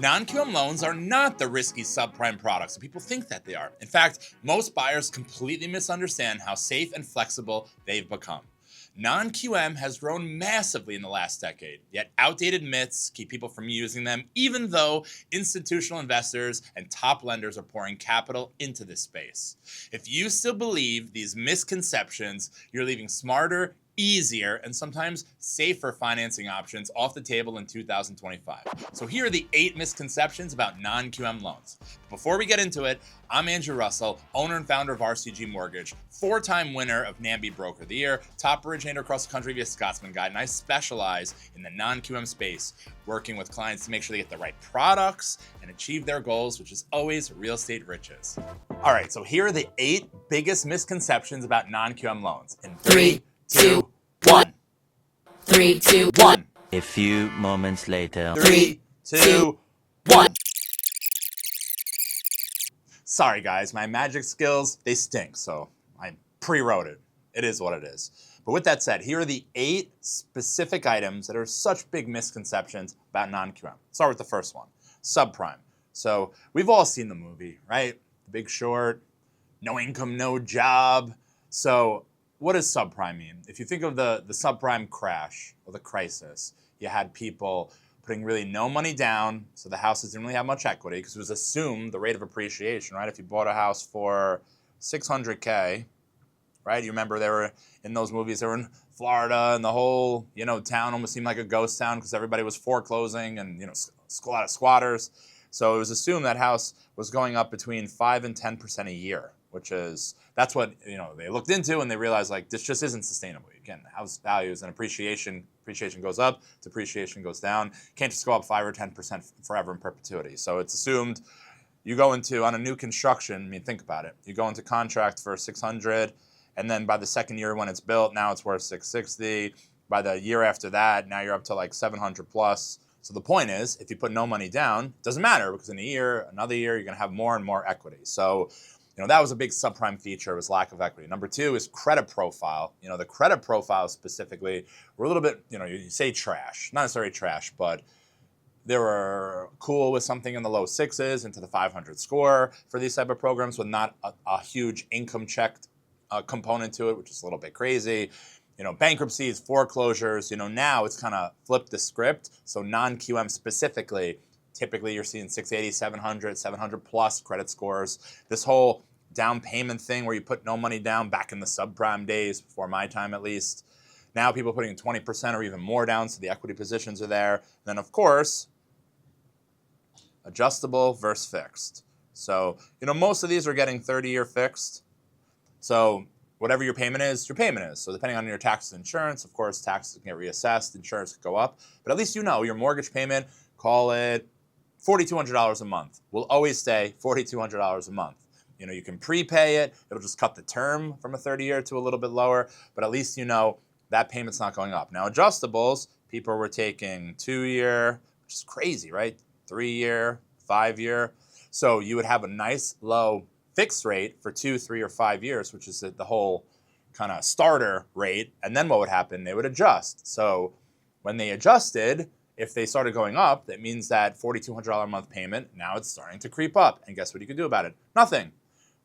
Non-QM loans are not the risky subprime products that people think that they are. In fact, most buyers completely misunderstand how safe and flexible they've become. Non-QM has grown massively in the last decade, yet outdated myths keep people from using them, even though institutional investors and top lenders are pouring capital into this space. If you still believe these misconceptions, you're leaving smarter, easier, and sometimes safer financing options off the table in 2025. So here are the 8 misconceptions about non-QM loans. Before we get into it, I'm Andrew Russell, owner and founder of RCG Mortgage, 4-time winner of NAMB Broker of the Year, top originator across the country via Scotsman Guide, and I specialize in the non-QM space, working with clients to make sure they get the right products and achieve their goals, which is always real estate riches. All right, so here are the 8 biggest misconceptions about non-QM loans. In 3, 2, 1. 3, 2, 1. A few moments later. 3, 2, 1. Sorry guys, my magic skills, they stink, so I pre-wrote it. It is what it is. But with that said, here are the 8 specific items that are such big misconceptions about non-QM. Start with the first one, subprime. So we've all seen the movie, right? The Big Short, no income, no job. So what does subprime mean? If you think of the subprime crash or the crisis, you had people putting really no money down, so the houses didn't really have much equity because it was assumed the rate of appreciation, right? If you bought a house for $600K, right? You remember they were in those movies, they were in Florida and the whole, town almost seemed like a ghost town because everybody was foreclosing and, a lot of squatters. So it was assumed that house was going up between 5 and 10% a year, that's what, they looked into and they realized this just isn't sustainable. Again, house values and appreciation goes up, depreciation goes down. Can't just go up 5 or 10% forever in perpetuity. So it's assumed you go on a new construction, think about it. You go into contract for 600 and then by the second year when it's built, now it's worth 660. By the year after that, now you're up to 700 plus. So the point is, if you put no money down, it doesn't matter because in a year, another year, you're going to have more and more equity. So, that was a big subprime feature, was lack of equity. Number 2 is credit profile. The credit profile specifically, we're a little bit, you say trash, not necessarily trash, but they were cool with something in the low 6s into the 500 score for these type of programs with not a huge income checked component to it, which is a little bit crazy. Bankruptcies, foreclosures, now it's kind of flipped the script. So non-QM specifically, typically you're seeing 680, 700 plus credit scores. This whole down payment thing where you put no money down back in the subprime days, before my time at least. Now people are putting 20% or even more down, so the equity positions are there. Then of course, adjustable versus fixed. So, most of these are getting 30-year fixed. So whatever your payment is, your payment is. So depending on your taxes and insurance, of course, taxes can get reassessed, insurance could go up. But at least your mortgage payment, call it $4,200 a month, will always stay $4,200 a month. You can prepay it. It'll just cut the term from a 30-year to a little bit lower, but at least that payment's not going up. Now, adjustables, people were taking 2-year, which is crazy, right? 3-year, 5-year. So you would have a nice low fixed rate for 2, 3, or 5 years, which is the whole kind of starter rate. And then what would happen? They would adjust. So when they adjusted, if they started going up, that means that $4,200 a month payment, now it's starting to creep up. And guess what you could do about it? Nothing.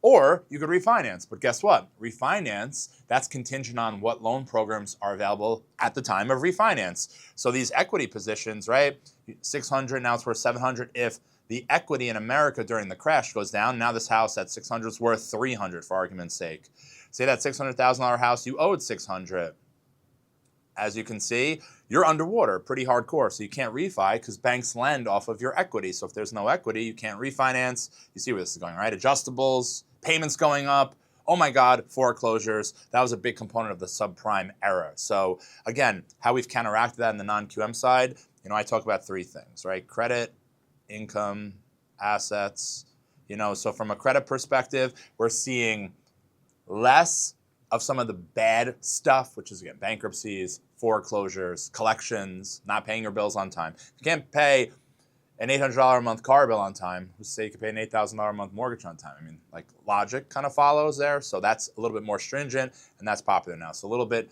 Or you could refinance. But guess what? Refinance, that's contingent on what loan programs are available at the time of refinance. So these equity positions, right? 600, now it's worth 700. If the equity in America during the crash goes down, now this house at 600 is worth 300 for argument's sake. Say that $600,000 house, you owed 600. As you can see, you're underwater, pretty hardcore. So you can't refi because banks lend off of your equity. So if there's no equity, you can't refinance. You see where this is going, right? Adjustables, payments going up. Oh my God, foreclosures. That was a big component of the subprime era. So again, how we've counteracted that in the non-QM side, I talk about 3 things, right? Credit, income, assets. So from a credit perspective, we're seeing less of some of the bad stuff, which is, again, bankruptcies, foreclosures, collections, not paying your bills on time. If you can't pay an $800 a month car bill on time, who's say you can pay an $8,000 a month mortgage on time? Logic kind of follows there. So that's a little bit more stringent, and that's popular now. So a little bit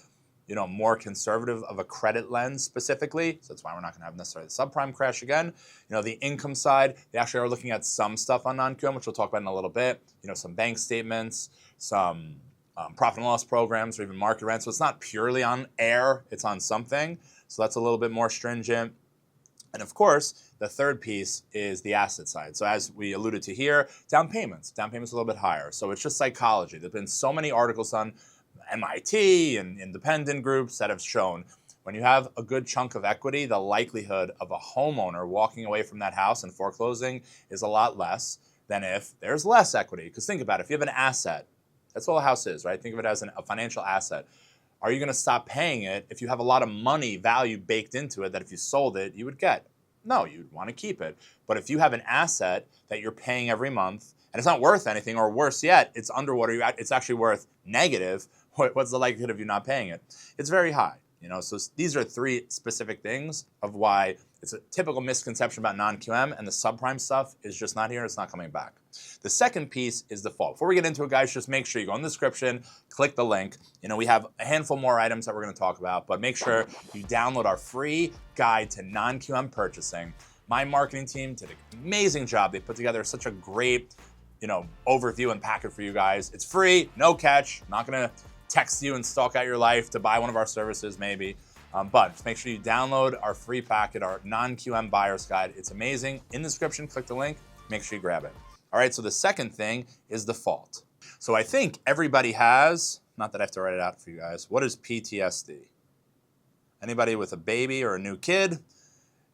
more conservative of a credit lens specifically. So that's why we're not going to have necessarily the subprime crash again. The income side, they actually are looking at some stuff on non-QM, which we'll talk about in a little bit. Some bank statements, some profit and loss programs, or even market rent. So it's not purely on air, it's on something. So that's a little bit more stringent. And of course, the third piece is the asset side. So as we alluded to here, down payments. Down payments a little bit higher. So it's just psychology. There've been so many articles on MIT and independent groups that have shown when you have a good chunk of equity, the likelihood of a homeowner walking away from that house and foreclosing is a lot less than if there's less equity. Because think about it, if you have an asset, that's all a house is, right? Think of it as a financial asset. Are you going to stop paying it if you have a lot of money value baked into it that if you sold it, you would get? No, you'd want to keep it. But if you have an asset that you're paying every month and it's not worth anything, or worse yet, it's underwater, it's actually worth negative, what's the likelihood of you not paying it? It's very high. So these are three specific things of why it's a typical misconception about non-QM, and the subprime stuff is just not here. It's not coming back. The second piece is default. Before we get into it, guys, just make sure you go in the description, click the link. We have a handful more items that we're going to talk about, but make sure you download our free guide to non-QM purchasing. My marketing team did an amazing job. They put together such a great, overview and packet for you guys. It's free, no catch. I'm not going to text you and stalk out your life to buy one of our services maybe. But just make sure you download our free packet, our non-QM buyer's guide. It's amazing. In the description, click the link. Make sure you grab it. All right, so the second thing is default. So I think everybody has, not that I have to write it out for you guys, what is PTSD? Anybody with a baby or a new kid,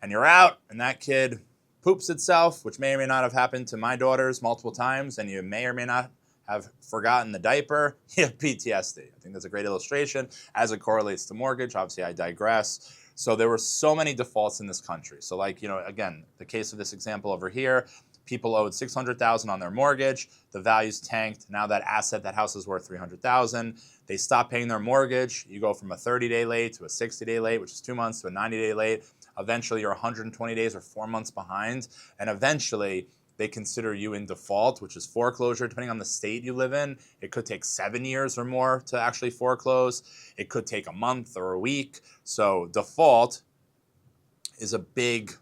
and you're out, and that kid poops itself, which may or may not have happened to my daughters multiple times, and you may or may not have forgotten the diaper, you have PTSD. I think that's a great illustration as it correlates to mortgage. Obviously, I digress. So there were so many defaults in this country. So again, the case of this example over here, people owed $600,000 on their mortgage. The value's tanked. Now that asset, that house is worth $300,000. They stop paying their mortgage. You go from a 30-day late to a 60-day late, which is 2 months, to a 90-day late. Eventually, you're 120 days or 4 months behind. And eventually, they consider you in default, which is foreclosure. Depending on the state you live in, it could take 7 years or more to actually foreclose. It could take a month or a week. So default is a big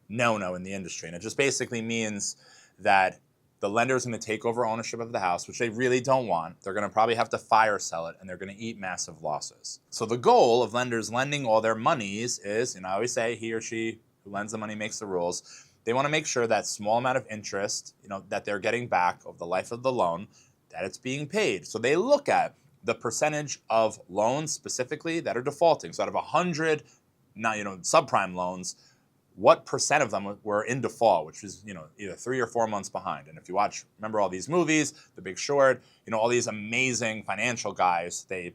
no-no in the industry. And it just basically means that the lender is going to take over ownership of the house, which they really don't want. They're going to probably have to fire sell it, and they're going to eat massive losses. So the goal of lenders lending all their monies is, I always say he or she who lends the money makes the rules. They want to make sure that small amount of interest, that they're getting back over the life of the loan, that it's being paid. So they look at the percentage of loans specifically that are defaulting. So out of 100, subprime loans, what percent of them were in default, which is, either 3 or 4 months behind. And if you remember all these movies, The Big Short, all these amazing financial guys, they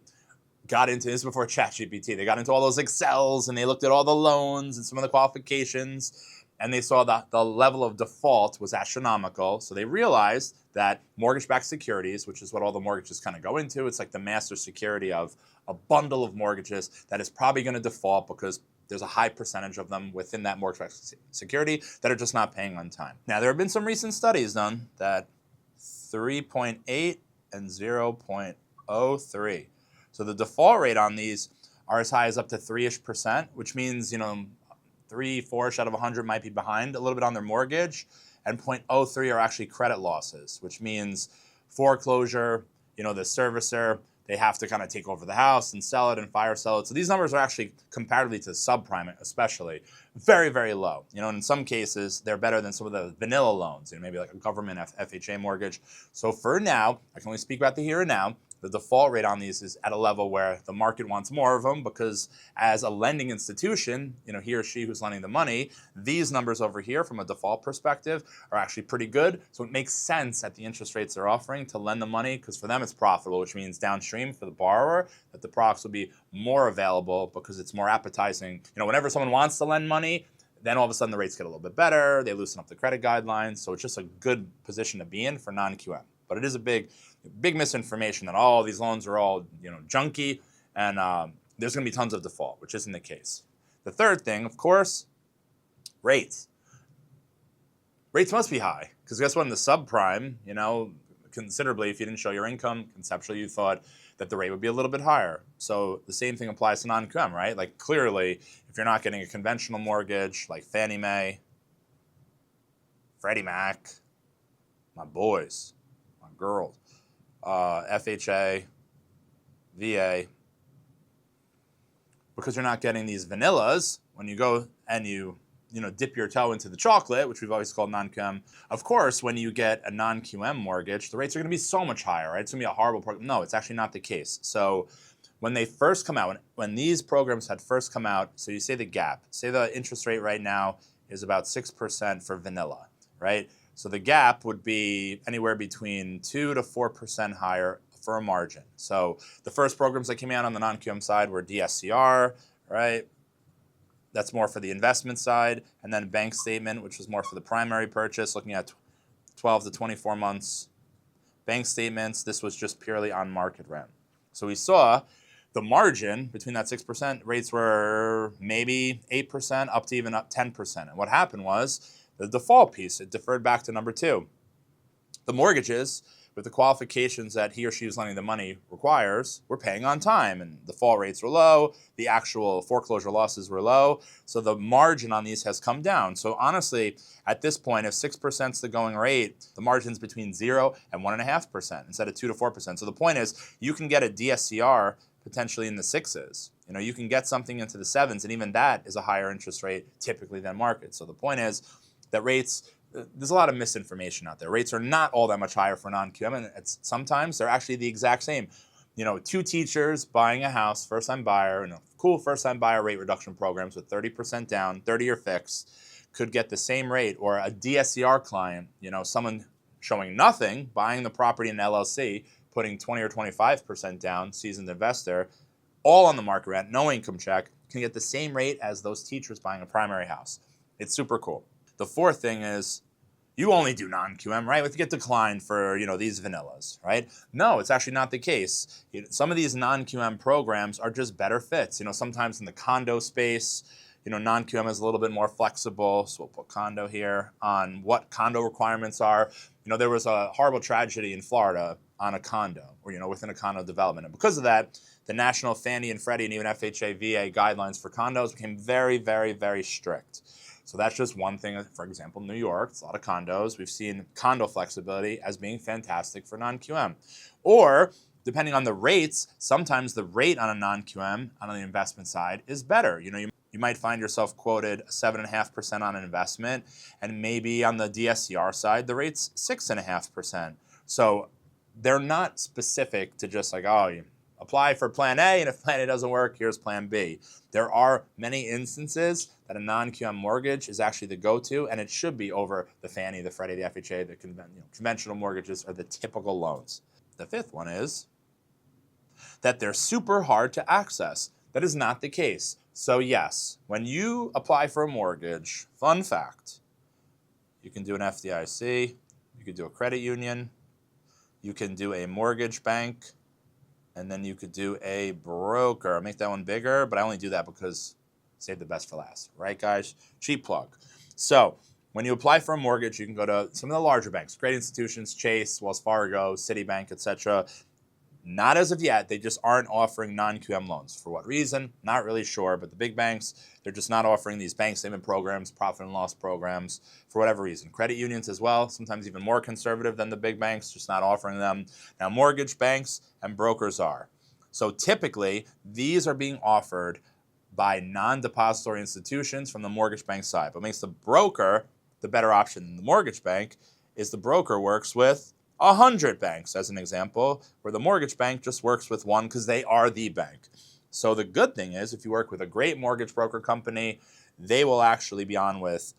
got into this before ChatGPT. They got into all those Excels and they looked at all the loans and some of the qualifications. And they saw that the level of default was astronomical. So they realized that mortgage-backed securities, which is what all the mortgages kind of go into, it's like the master security of a bundle of mortgages that is probably going to default because there's a high percentage of them within that mortgage-backed security that are just not paying on time. Now, there have been some recent studies done that 3.8 and 0.03. So the default rate on these are as high as up to 3-ish%, which means, 3, 4-ish out of 100 might be behind a little bit on their mortgage, and 0.03 are actually credit losses, which means foreclosure, the servicer, they have to kind of take over the house and sell it and fire sell it. So these numbers are actually, comparatively to subprime especially, very, very low. In some cases, they're better than some of the vanilla loans, maybe like a government FHA mortgage. So for now, I can only speak about the here and now. The default rate on these is at a level where the market wants more of them because as a lending institution, he or she who's lending the money, these numbers over here from a default perspective are actually pretty good. So it makes sense at the interest rates they're offering to lend the money because for them it's profitable, which means downstream for the borrower that the products will be more available because it's more appetizing. Whenever someone wants to lend money, then all of a sudden the rates get a little bit better. They loosen up the credit guidelines. So it's just a good position to be in for non-QM. But it is a big misinformation that all these loans are all junky and there's going to be tons of default, which isn't the case. The third thing, of course, rates. Rates must be high because guess what? In the subprime, considerably if you didn't show your income. Conceptually, you thought that the rate would be a little bit higher. So the same thing applies to non-QM, right? Like clearly, if you're not getting a conventional mortgage like Fannie Mae, Freddie Mac, my boys, my girls, FHA, VA, because you're not getting these vanillas, when you go and you dip your toe into the chocolate, which we've always called non-QM, of course, when you get a non-QM mortgage, the rates are going to be so much higher, right? It's going to be a horrible program. No, it's actually not the case. So when they first come out, when these programs had first come out, so you say the gap, say the interest rate right now is about 6% for vanilla, right? So the gap would be anywhere between 2 to 4% higher for a margin. So the first programs that came out on the non-QM side were DSCR, right? That's more for the investment side, and then bank statement, which was more for the primary purchase, looking at 12 to 24 months. Bank statements, this was just purely on market rent. So we saw the margin between that 6%, rates were maybe 8% up to even up 10%. And what happened was the default piece, it deferred back to number 2. The mortgages, with the qualifications that he or she who's lending the money requires, were paying on time, and the default rates were low, the actual foreclosure losses were low, so the margin on these has come down. So honestly, at this point, if 6% is the going rate, the margin's between 0 and 1.5% instead of 2 to 4%. So the point is, you can get a DSCR potentially in the 6s. You can get something into the 7s, and even that is a higher interest rate typically than market. So the point is that rates, there's a lot of misinformation out there. Rates are not all that much higher for non-QM, and sometimes they're actually the exact same. 2 teachers buying a house, first-time buyer, cool first-time buyer rate reduction programs with 30% down, 30-year fixed, could get the same rate. Or a DSCR client, someone showing nothing, buying the property in LLC, putting 20 or 25% down, seasoned investor, all on the market rent, no income check, can get the same rate as those teachers buying a primary house. It's super cool. The fourth thing is, you only do non-QM, right? If you get declined for, these vanillas, right? No, it's actually not the case. Some of these non-QM programs are just better fits. Sometimes in the condo space, non-QM is a little bit more flexible. So we'll put condo here on what condo requirements are. There was a horrible tragedy in Florida on a condo, or, within a condo development. And because of that, the national Fannie and Freddie and even FHA, VA guidelines for condos became very, very, very strict. So that's just one thing. For example, New York, it's a lot of condos. We've seen condo flexibility as being fantastic for non-QM. Or, depending on the rates, sometimes the rate on a non-QM, on the investment side, is better. You might find yourself quoted 7.5% on an investment, and maybe on the DSCR side, the rate's 6.5%. So they're not specific to just like, oh, you apply for plan A, and if plan A doesn't work, here's plan B. There are many instances that a non-QM mortgage is actually the go-to, and it should be over the Fannie, the Freddie, the FHA, the conventional mortgages are the typical loans. The fifth one is that they're super hard to access. That is not the case. So yes, when you apply for a mortgage, fun fact, you can do an FDIC, you can do a credit union, you can do a mortgage bank, and then you could do a broker. I'll make that one bigger, but I only do that because save the best for last, right, guys? Cheap plug. So when you apply for a mortgage, you can go to some of the larger banks, great institutions, Chase, Wells Fargo, Citibank, etc. Not as of yet. They just aren't offering non-QM loans. For what reason? Not really sure, but the big banks, they're just not offering these bank statement programs, profit and loss programs, for whatever reason. Credit unions as well, sometimes even more conservative than the big banks, just not offering them. Now, mortgage banks and brokers are. So typically, these are being offered by non-depository institutions from the mortgage bank side. What makes the broker the better option than the mortgage bank is the broker works with 100 banks, as an example, where the mortgage bank just works with one because they are the bank. So the good thing is, if you work with a great mortgage broker company, they will actually be on with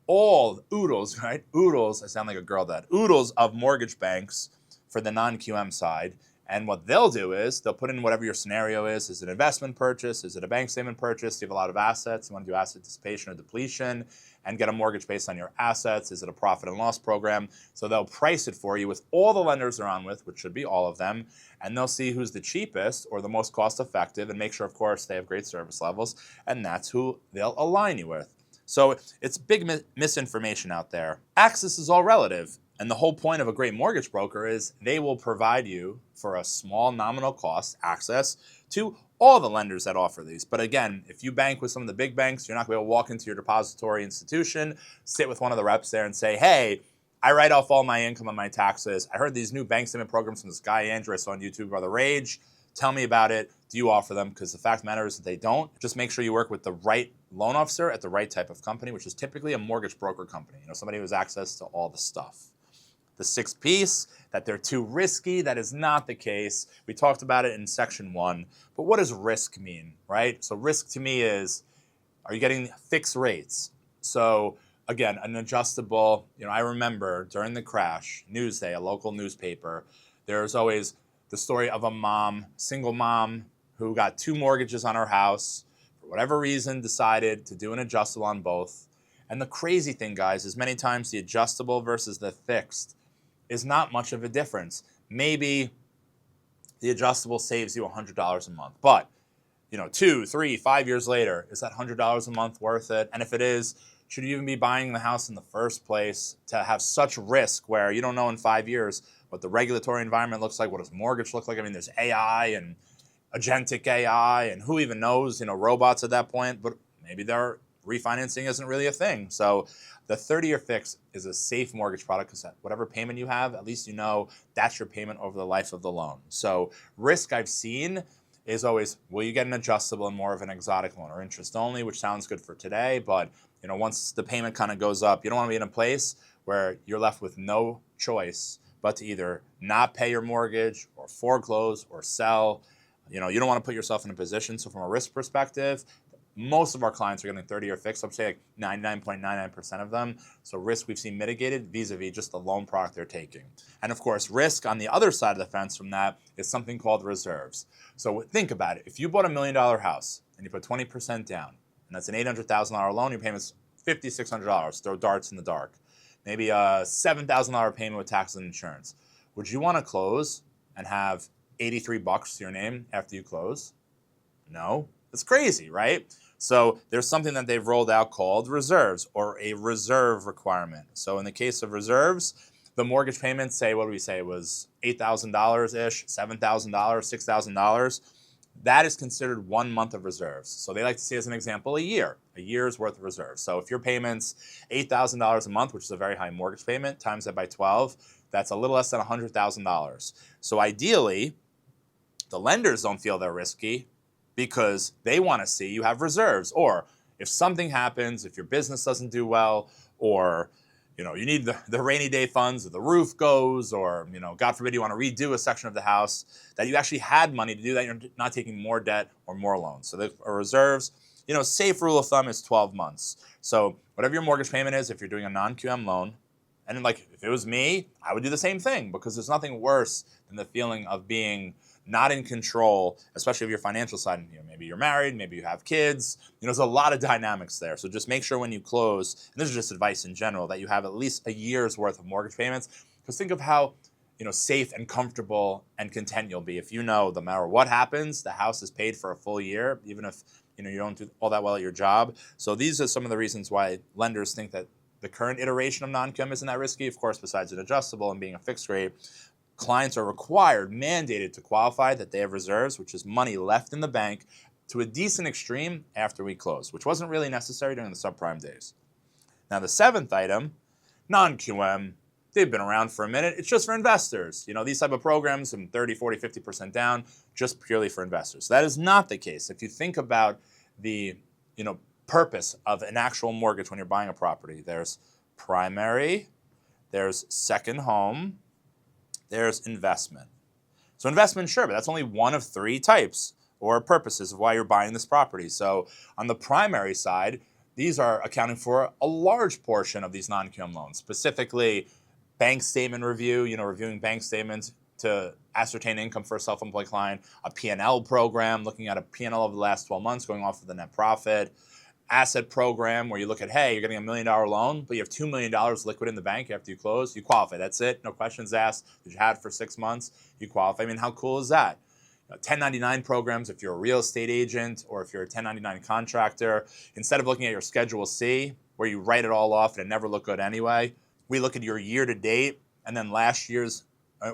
all oodles, right? Oodles, I sound like a girl dad. Oodles of mortgage banks for the non-QM side. And what they'll do is they'll put in whatever your scenario is. Is it an investment purchase? Is it a bank statement purchase? Do you have a lot of assets? You want to do asset dissipation or depletion and get a mortgage based on your assets? Is it a profit and loss program? So they'll price it for you with all the lenders they're on with, which should be all of them, and they'll see who's the cheapest or the most cost effective and make sure, of course, they have great service levels, and that's who they'll align you with. So it's big misinformation out there. Access is all relative. And the whole point of a great mortgage broker is they will provide you for a small nominal cost access to all the lenders that offer these. But again, if you bank with some of the big banks, you're not going to be able to walk into your depository institution, sit with one of the reps there and say, hey, I write off all my income and my taxes. I heard these new bank statement programs from this guy, Andrew, I saw on YouTube, Brother Rage. Tell me about it. Do you offer them? Because the fact of the matter is that they don't. Just make sure you work with the right loan officer at the right type of company, which is typically a mortgage broker company. Somebody who has access to all the stuff. The sixth piece, that they're too risky. That is not the case. We talked about it in section 1. But what does risk mean, right? So risk to me is, are you getting fixed rates? So again, an adjustable, I remember during the crash, Newsday, a local newspaper, there's always the story of a mom, single mom, who got 2 mortgages on her house, for whatever reason decided to do an adjustable on both. And the crazy thing, guys, is many times the adjustable versus the fixed is not much of a difference. Maybe the adjustable saves you $100 a month, but 2, 3, 5 years later, is that $100 a month worth it? And if it is, should you even be buying the house in the first place to have such risk where you don't know in 5 years what the regulatory environment looks like, what does mortgage look like? I mean, there's AI and agentic AI and who even knows, robots at that point, but maybe their refinancing isn't really a thing. So the 30-year fix is a safe mortgage product because whatever payment you have, at least that's your payment over the life of the loan. So risk I've seen is always, will you get an adjustable and more of an exotic loan or interest only, which sounds good for today, but once the payment kind of goes up, you don't want to be in a place where you're left with no choice but to either not pay your mortgage or foreclose or sell. You don't want to put yourself in a position. So from a risk perspective, most of our clients are getting 30-year fixed. I'm saying 99.99% of them. So risk we've seen mitigated vis-a-vis just the loan product they're taking. And of course, risk on the other side of the fence from that is something called reserves. So think about it. If you bought $1 million house and you put 20% down, and that's an $800,000 loan, your payment's $5,600. Throw darts in the dark. Maybe a $7,000 payment with taxes and insurance. Would you want to close and have $83 to your name after you close? No. That's crazy, right? So there's something that they've rolled out called reserves or a reserve requirement. So in the case of reserves, the mortgage payments say, what do we say, it was $8,000-ish, $7,000, $6,000. That is considered 1 month of reserves. So they like to see as an example a year's worth of reserves. So if your payment's $8,000 a month, which is a very high mortgage payment, times that by 12, that's a little less than $100,000. So ideally, the lenders don't feel they're risky because they want to see you have reserves. Or if something happens, if your business doesn't do well, or you need the rainy day funds, or the roof goes, or God forbid you want to redo a section of the house, that you actually had money to do that, you're not taking more debt or more loans. So the reserves, safe rule of thumb is 12 months. So whatever your mortgage payment is, if you're doing a non-QM loan, and then if it was me, I would do the same thing, because there's nothing worse than the feeling of being not in control, especially of your financial side. Maybe you're married, maybe you have kids. There's a lot of dynamics there. So just make sure when you close, and this is just advice in general, that you have at least a year's worth of mortgage payments. Because think of how safe and comfortable and content you'll be if no matter what happens, the house is paid for a full year, even if you don't do all that well at your job. So these are some of the reasons why lenders think that the current iteration of non-QM isn't that risky. Of course, besides an adjustable and being a fixed rate, clients are required, mandated to qualify that they have reserves, which is money left in the bank, to a decent extreme after we close, which wasn't really necessary during the subprime days. Now, the 7th item, non-QM, they've been around for a minute. It's just for investors. These type of programs, from 30, 40, 50% down, just purely for investors. So that is not the case. If you think about the, purpose of an actual mortgage when you're buying a property, there's primary, there's second home, there's investment. So investment, sure, but that's only one of 3 types or purposes of why you're buying this property. So on the primary side, these are accounting for a large portion of these non-QM loans, specifically bank statement review, reviewing bank statements to ascertain income for a self-employed client, a P&L program, looking at a P&L over the last 12 months, going off of the net profit, asset program where you look at, hey, you're getting $1 million loan, but you have $2 million liquid in the bank after you close, you qualify. That's it. No questions asked. Did you have it for 6 months? You qualify. I mean, how cool is that? 1099 programs, if you're a real estate agent or if you're a 1099 contractor, instead of looking at your Schedule C, where you write it all off and it never looked good anyway, we look at your year-to-date and then last year's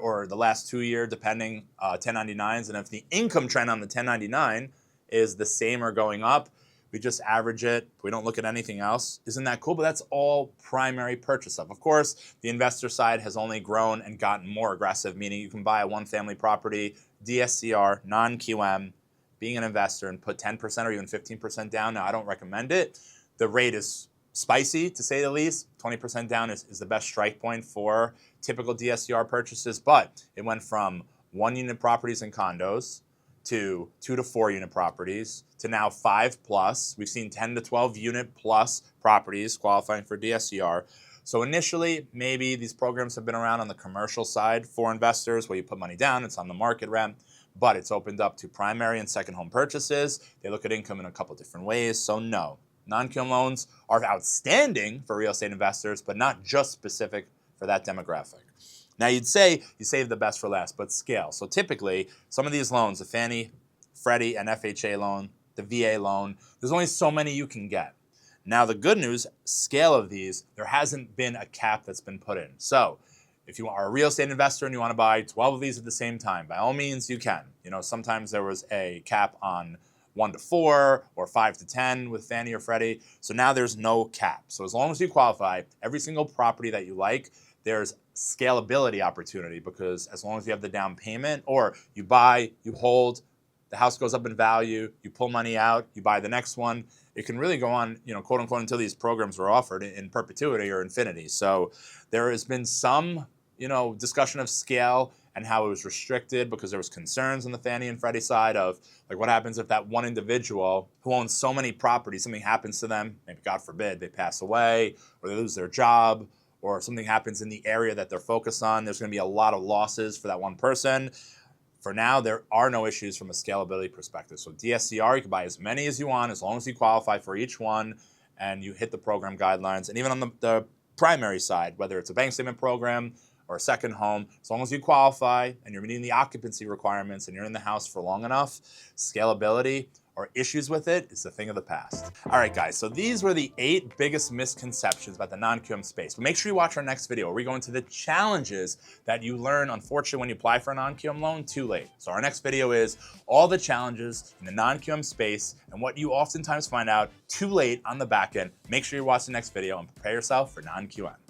or the last 2 year, depending, 1099s. And if the income trend on the 1099 is the same or going up, we just average it. We don't look at anything else. Isn't that cool? But that's all primary purchase stuff. Of course, the investor side has only grown and gotten more aggressive, meaning you can buy a one-family property, DSCR, non-QM, being an investor, and put 10% or even 15% down. Now, I don't recommend it. The rate is spicy, to say the least. 20% down is the best strike point for typical DSCR purchases, but it went from 1-unit properties and condos to 2 to 4 unit properties to now 5+. We've seen 10 to 12 unit plus properties qualifying for DSCR. So initially, maybe these programs have been around on the commercial side for investors where you put money down, it's on the market rent, but it's opened up to primary and second home purchases. They look at income in a couple different ways, so no. Non-QM loans are outstanding for real estate investors, but not just specific for that demographic. Now you'd say you save the best for last, but scale. So typically, some of these loans, the Fannie, Freddie, and FHA loan, the VA loan, there's only so many you can get. Now the good news, scale of these, there hasn't been a cap that's been put in. So if you are a real estate investor and you want to buy 12 of these at the same time, by all means you can. You know, sometimes there was a cap on 1 to 4 or 5 to 10 with Fannie or Freddie. So now there's no cap. So as long as you qualify, every single property that you like, there's scalability opportunity, because as long as you have the down payment, or you buy, you hold, the house goes up in value, you pull money out, you buy the next one, it can really go on, you know, quote unquote, until these programs are offered in perpetuity or infinity. So there has been some, you know, discussion of scale and how it was restricted because there was concerns on the Fannie and Freddie side of, like, what happens if that one individual who owns so many properties, something happens to them, maybe God forbid they pass away or they lose their job or something happens in the area that they're focused on, there's going to be a lot of losses for that one person. For now, there are no issues from a scalability perspective. So DSCR, you can buy as many as you want, as long as you qualify for each one and you hit the program guidelines. And even on the primary side, whether it's a bank statement program or a second home, as long as you qualify and you're meeting the occupancy requirements and you're in the house for long enough, scalability or issues with it is a thing of the past. All right, guys, so these were the 8 biggest misconceptions about the non-QM space. But make sure you watch our next video where we go into the challenges that you learn, unfortunately, when you apply for a non-QM loan too late. So our next video is all the challenges in the non-QM space and what you oftentimes find out too late on the back end. Make sure you watch the next video and prepare yourself for non-QM.